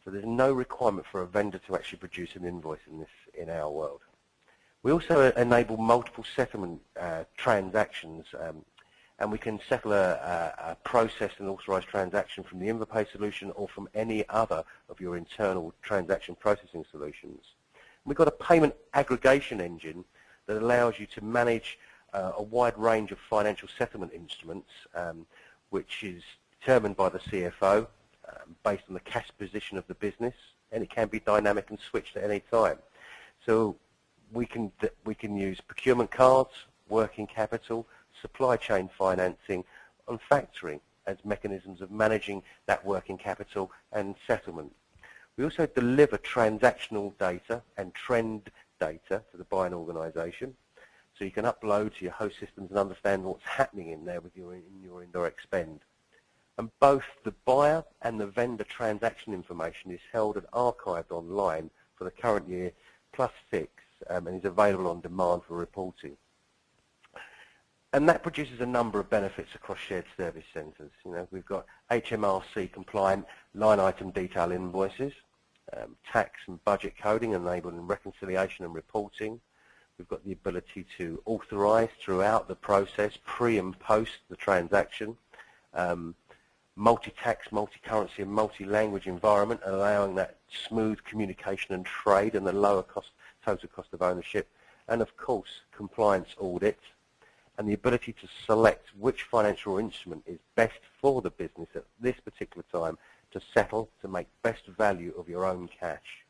So there's no requirement for a vendor to actually produce an invoice in our world. We also enable multiple settlement transactions, and we can settle a processed and authorised transaction from the Invapay solution or from any other of your internal transaction processing solutions. We've got a payment aggregation engine that allows you to manage a wide range of financial settlement instruments, which is determined by the CFO based on the cash position of the business, and it can be dynamic and switched at any time. So we can use procurement cards, working capital, supply chain financing, and factoring as mechanisms of managing that working capital and settlement. We also deliver transactional data and trend data to the buying organisation, so you can upload to your host systems and understand what's happening in there with your indirect spend. And both the buyer and the vendor transaction information is held and archived online for the current year +6, and is available on demand for reporting. And that produces a number of benefits across shared service centres. You know, we've got HMRC compliant line item detail invoices, tax and budget coding enabling reconciliation and reporting. We've got the ability to authorise throughout the process, pre and post the transaction, multi-tax, multi-currency and multi-language environment, allowing that smooth communication and trade and the lower cost, total cost of ownership, and of course compliance audit, and the ability to select which financial instrument is best for the business at this particular time to settle, to make best value of your own cash.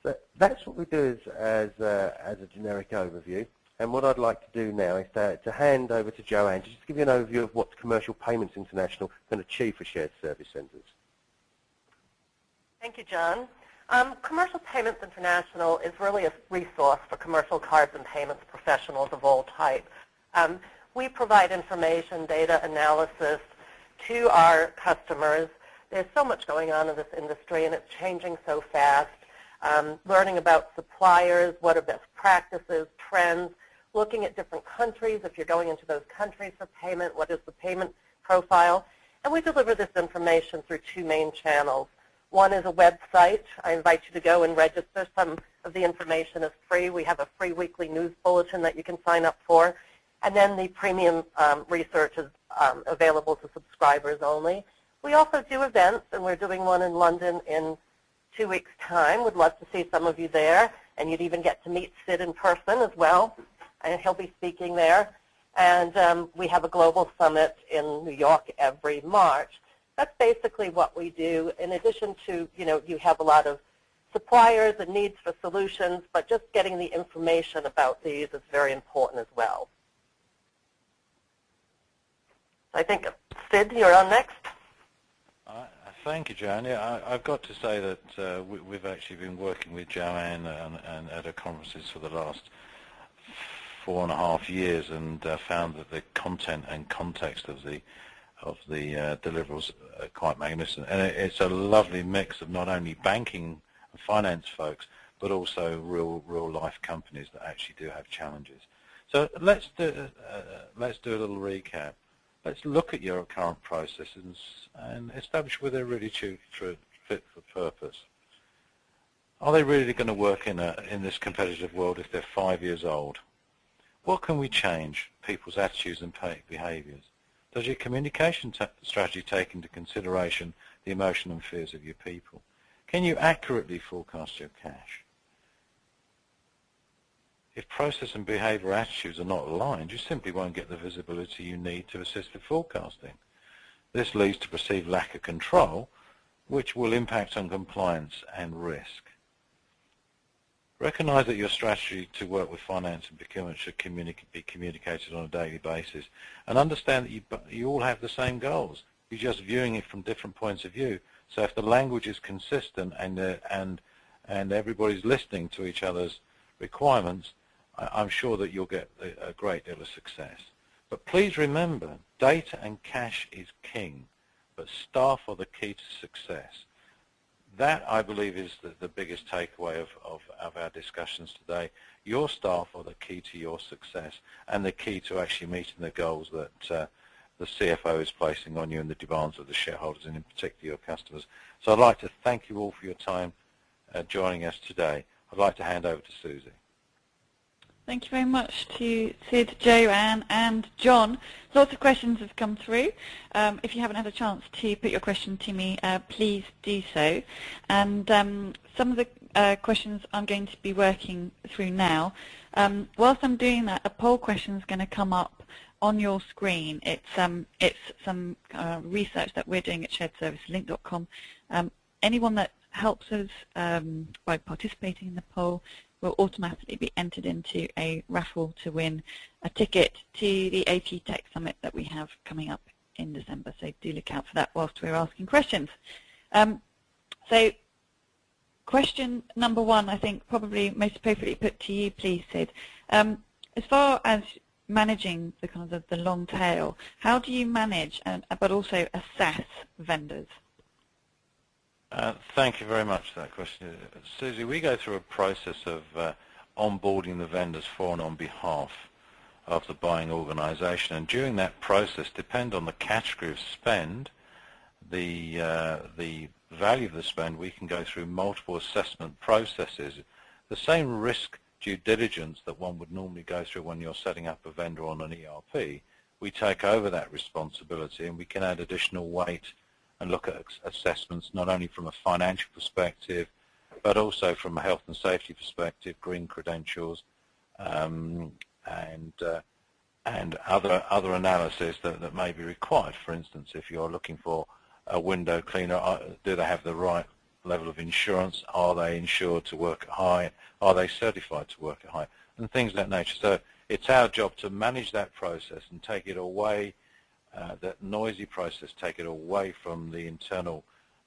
So that's what we do as a generic overview. And what I'd like to do now is to hand over to Joanne to just give you an overview of what Commercial Payments International can achieve for shared service centres. Thank you, John. Commercial Payments International is really a resource for commercial cards and payments professionals of all types. We provide information, data analysis to our customers. There's so much going on in this industry, and it's changing so fast. Learning about suppliers, what are best practices, trends, looking at different countries. If you're going into those countries for payment, what is the payment profile? And we deliver this information through two main channels. One is a website. I invite you to go and register. Some of the information is free. We have a free weekly news bulletin that you can sign up for. And then the premium research is available to subscribers only. We also do events, and we're doing one in London in 2 weeks' time. Would love to see some of you there, and you'd even get to meet Sid in person as well, and he'll be speaking there. And we have a global summit in New York every March. That's basically what we do. In addition to, you have a lot of suppliers and needs for solutions, but just getting the information about these is very important as well. I think, Sid, you're on next. Thank you, Joanne. Yeah, I've got to say that we've actually been working with Joanne and at her conferences for the last 4.5 years, and found that the content and context of the deliverables are quite magnificent, and it's a lovely mix of not only banking and finance folks, but also real life companies that actually do have challenges. So let's do a little recap. Let's look at your current processes and establish whether they're really fit for purpose. Are they really going to work in this competitive world if they're 5 years old? What can we change people's attitudes and behaviours? Does your communication strategy take into consideration the emotion and fears of your people? Can you accurately forecast your cash? If process and behaviour attitudes are not aligned, you simply won't get the visibility you need to assist with forecasting. This leads to perceived lack of control, which will impact on compliance and risk. Recognise that your strategy to work with finance and procurement should be communicated on a daily basis, and understand that you all have the same goals. You're just viewing it from different points of view. So if the language is consistent and everybody's listening to each other's requirements, I'm sure that you'll get a great deal of success. But please remember, data and cash is king, but staff are the key to success. That, I believe, is the biggest takeaway of our discussions today. Your staff are the key to your success and the key to actually meeting the goals that the CFO is placing on you and the demands of the shareholders and in particular your customers. So I'd like to thank you all for your time joining us today. I'd like to hand over to Susie. Thank you very much to Sid, Joanne and John. Lots of questions have come through. If you haven't had a chance to put your question to me, please do so. And some of the questions I'm going to be working through now. Whilst I'm doing that, a poll question is going to come up on your screen. It's some research that we're doing at sharedservicelink.com. Anyone that helps us by participating in the poll will automatically be entered into a raffle to win a ticket to the AP Tech Summit that we have coming up in December. So do look out for that whilst we're asking questions. So question number one, I think probably most appropriately put to you, please, Sid. As far as managing the kind of the long tail, how do you manage but also assess vendors? Thank you very much for that question. Susie, we go through a process of onboarding the vendors for and on behalf of the buying organisation, and during that process, depend on the category of spend, the value of the spend, we can go through multiple assessment processes. The same risk due diligence that one would normally go through when you're setting up a vendor on an ERP, we take over that responsibility and we can add additional weight and look at assessments not only from a financial perspective, but also from a health and safety perspective, green credentials, and other analysis that may be required. For instance, if you're looking for a window cleaner, do they have the right level of insurance? Are they insured to work at height? Are they certified to work at height? And things of that nature. So it's our job to manage that process and take it away, that noisy process, take it away from the internal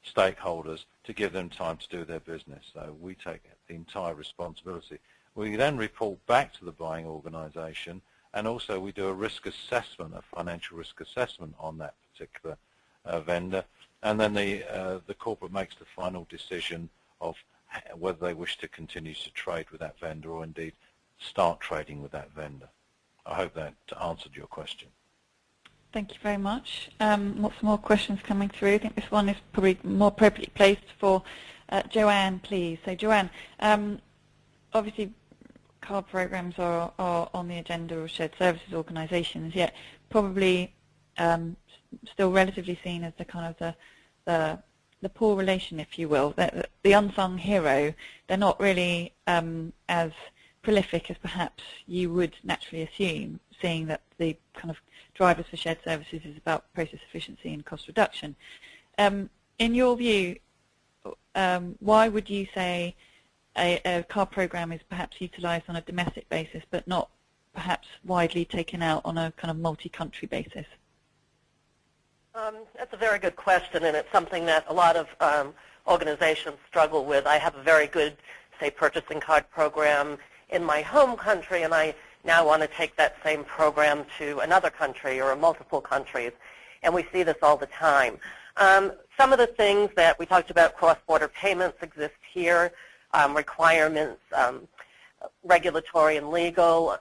stakeholders to give them time to do their business. So we take the entire responsibility. We then report back to the buying organisation, and also we do a risk assessment, a financial risk assessment on that particular vendor, and then the corporate makes the final decision of whether they wish to continue to trade with that vendor or indeed start trading with that vendor. I hope that answered your question. Thank you very much. Lots more questions coming through. I think this one is probably more appropriately placed for Joanne, please. So Joanne, obviously card programs are on the agenda of shared services organisations, yet probably still relatively seen as the kind of the poor relation, if you will, the unsung hero. They're not really as prolific as perhaps you would naturally assume, seeing that the kind of drivers for shared services is about process efficiency and cost reduction. In your view, why would you say a card program is perhaps utilised on a domestic basis but not perhaps widely taken out on a kind of multi-country basis? That's a very good question, and it's something that a lot of organizations struggle with. I have a very good, say, purchasing card program in my home country, and I now want to take that same program to another country or multiple countries. and we see this all the time. Some of the things that we talked about, cross-border payments, exist here, requirements, regulatory and legal,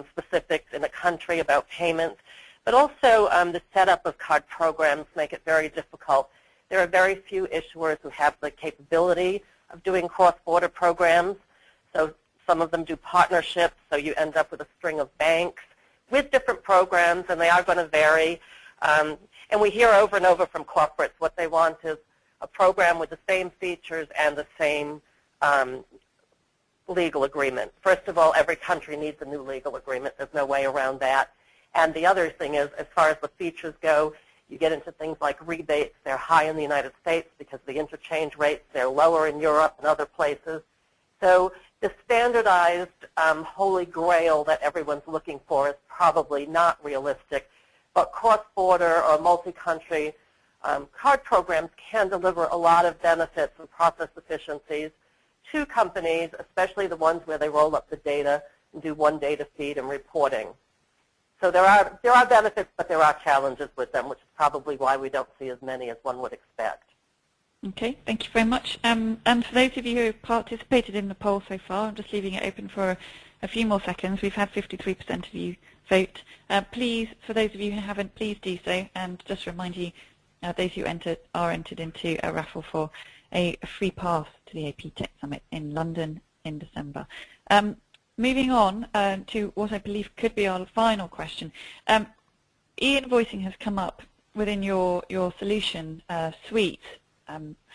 specifics in the country about payments, but also the setup of card programs make it very difficult. There are very few issuers who have the capability of doing cross-border programs, so some of them do partnerships, so you end up with a string of banks with different programs, and they are going to vary. And we hear over and over from corporates what they want is a program with the same features and the same legal agreement. First of all, every country needs a new legal agreement. There's no way around that. And the other thing is, as far as the features go, you get into things like rebates. They're high in the United States because of the interchange rates. They're lower in Europe and other places. So the standardized holy grail that everyone's looking for is probably not realistic. But cross-border or multi-country card programs can deliver a lot of benefits and process efficiencies to companies, especially the ones where they roll up the data and do one data feed and reporting. So there are benefits, but there are challenges with them, which is probably why we don't see as many as one would expect. Okay, thank you very much. And for those of you who have participated in the poll so far, I'm just leaving it open for a few more seconds. We've had 53% of you vote. Please, for those of you who haven't, please do so. And just remind you, those who are entered into a raffle for a free pass to the AP Tech Summit in London in December. Moving on to what I believe could be our final question. E-invoicing has come up within your solution suite,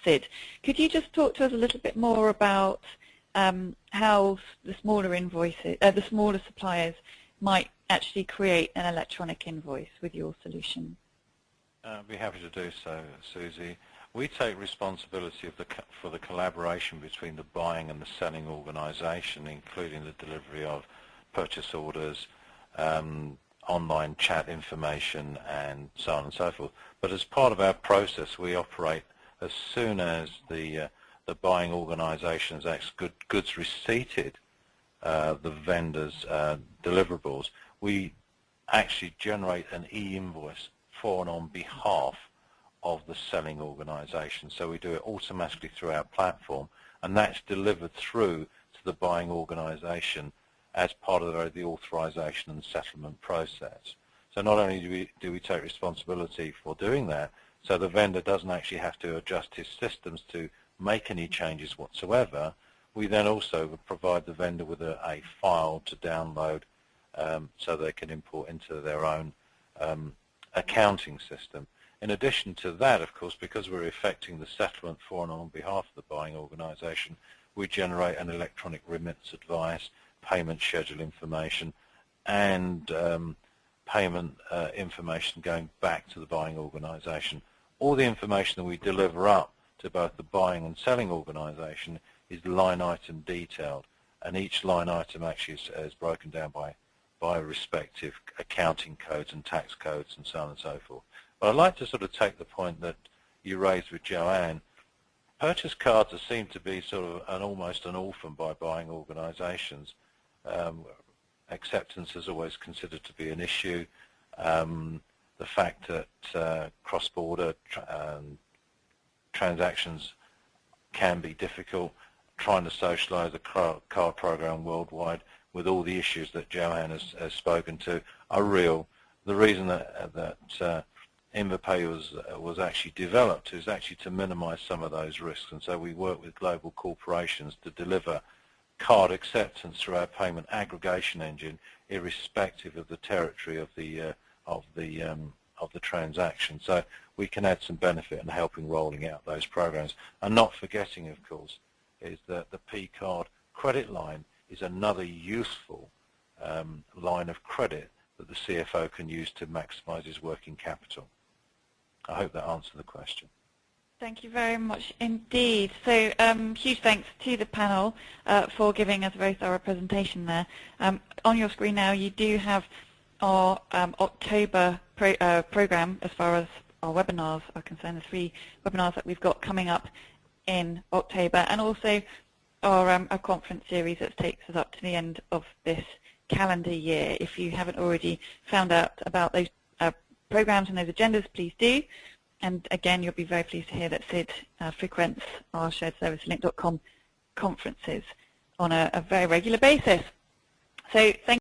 Sid. Could you just talk to us a little bit more about how the smaller invoices, the smaller suppliers might actually create an electronic invoice with your solution? I'd be happy to do so, Susie. We take responsibility for the collaboration between the buying and the selling organisation, including the delivery of purchase orders, online chat information, and so on and so forth. But as part of our process, we operate as soon as the buying organisation has actually goods receipted the vendor's deliverables. We actually generate an e-invoice for and on behalf of the selling organisation. So we do it automatically through our platform, and that's delivered through to the buying organisation as part of the authorisation and settlement process. So not only do we take responsibility for doing that, so the vendor doesn't actually have to adjust his systems to make any changes whatsoever, we then also provide the vendor with a file to download so they can import into their own accounting system. In addition to that, of course, because we're effecting the settlement for and on behalf of the buying organisation, we generate an electronic remittance advice, payment schedule information, and payment information going back to the buying organisation. All the information that we deliver up to both the buying and selling organisation is line item detailed, and each line item actually is broken down by respective accounting codes and tax codes and so on and so forth. But I'd like to sort of take the point that you raised with Joanne. Purchase cards seem to be sort of almost an orphan by buying organisations. Acceptance is always considered to be an issue. The fact that cross-border transactions can be difficult, trying to socialise a card program worldwide with all the issues that Joanne has spoken to are real. The reason that Invapay was actually developed is actually to minimise some of those risks, and so we work with global corporations to deliver card acceptance through our payment aggregation engine, irrespective of the territory of the transaction. So we can add some benefit in helping rolling out those programs, and not forgetting, of course, is that the P-card credit line is another useful line of credit that the CFO can use to maximise his working capital. I hope that answered the question. Thank you very much indeed. So huge thanks to the panel for giving us a very thorough presentation there. On your screen now you do have our October program as far as our webinars are concerned, the 3 webinars that we've got coming up in October, and also our conference series that takes us up to the end of this calendar year. If you haven't already found out about those programs and those agendas, please do. And again, you'll be very pleased to hear that Sid frequents our sharedservicelink.com conferences on a very regular basis. So thank